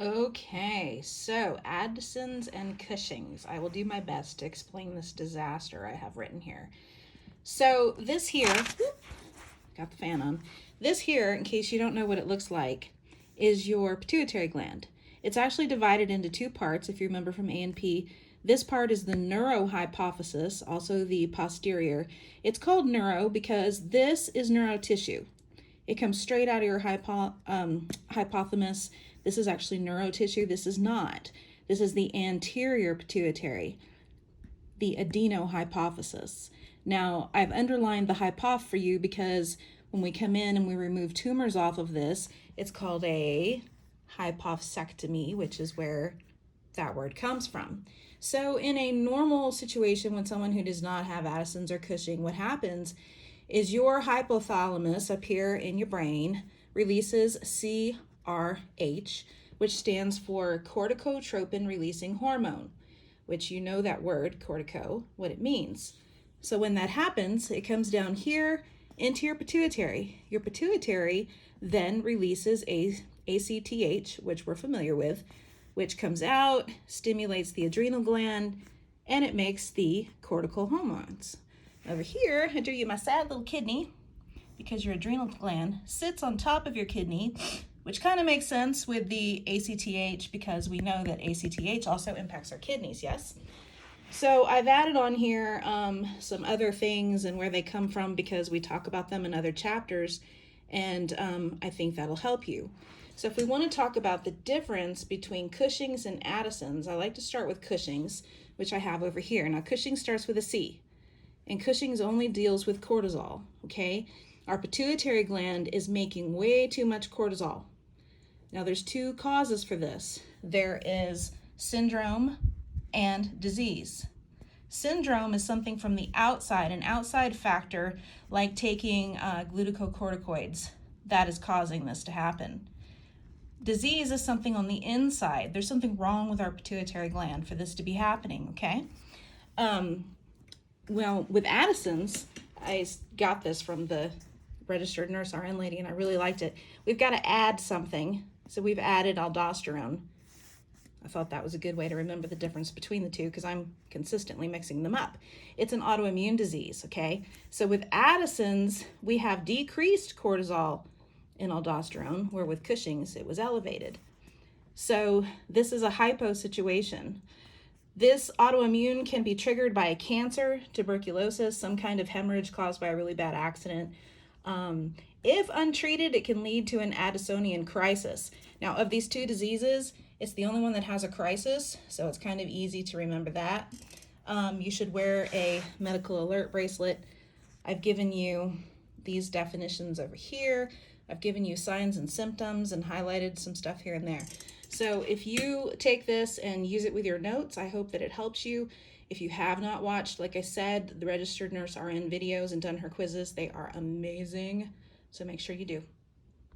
Okay, so Addison's and Cushing's. I will do my best to explain this disaster I have written here. So this here, got the fan on. This here, in case you don't know what it looks like, is your pituitary gland. It's actually divided into two parts, if you remember from A&P. This part is the neurohypophysis, also the posterior. It's called neuro because this is neurotissue. It comes straight out of your hypothalamus. This is actually neurotissue. This is not. This is the anterior pituitary, the adenohypophysis. Now, I've underlined the hypoph for you because when we come in and we remove tumors off of this, it's called a hypophectomy, which is where that word comes from. So in a normal situation, when someone who does not have Addison's or Cushing, what happens is your hypothalamus up here in your brain releases CRH, which stands for corticotropin releasing hormone, which you know that word, cortico, what it means. So when that happens, it comes down here into your pituitary. Your pituitary then releases ACTH, which we're familiar with, which comes out, stimulates the adrenal gland, and it makes the cortical hormones. Over here, I drew you my sad little kidney because your adrenal gland sits on top of your kidney, which kind of makes sense with the ACTH because we know that ACTH also impacts our kidneys, yes? So I've added on here some other things and where they come from because we talk about them in other chapters, and I think that'll help you. So if we want to talk about the difference between Cushing's and Addison's, I like to start with Cushing's, which I have over here. Now Cushing starts with a C, and Cushing's only deals with cortisol, okay? Our pituitary gland is making way too much cortisol. Now there's two causes for this. There is syndrome and disease. Syndrome is something from the outside, an outside factor like taking glucocorticoids that is causing this to happen. Disease is something on the inside. There's something wrong with our pituitary gland for this to be happening, okay? Well, with Addison's, I got this from the registered nurse RN lady, and I really liked it. We've got to add something, so we've added aldosterone. I thought that was a good way to remember the difference between the two because I'm consistently mixing them up. It's an autoimmune disease, okay? So with Addison's, we have decreased cortisol in aldosterone, where with Cushing's, it was elevated. So this is a hypo situation. This autoimmune can be triggered by a cancer, tuberculosis, some kind of hemorrhage caused by a really bad accident. If untreated, it can lead to an Addisonian crisis. Now, of these two diseases, it's the only one that has a crisis, so it's kind of easy to remember that. You should wear a medical alert bracelet. I've given you these definitions over here. I've given you signs and symptoms and highlighted some stuff here and there. So if you take this and use it with your notes, I hope that it helps you. If you have not watched, like I said, the registered nurse RN videos and done her quizzes, they are amazing. So make sure you do.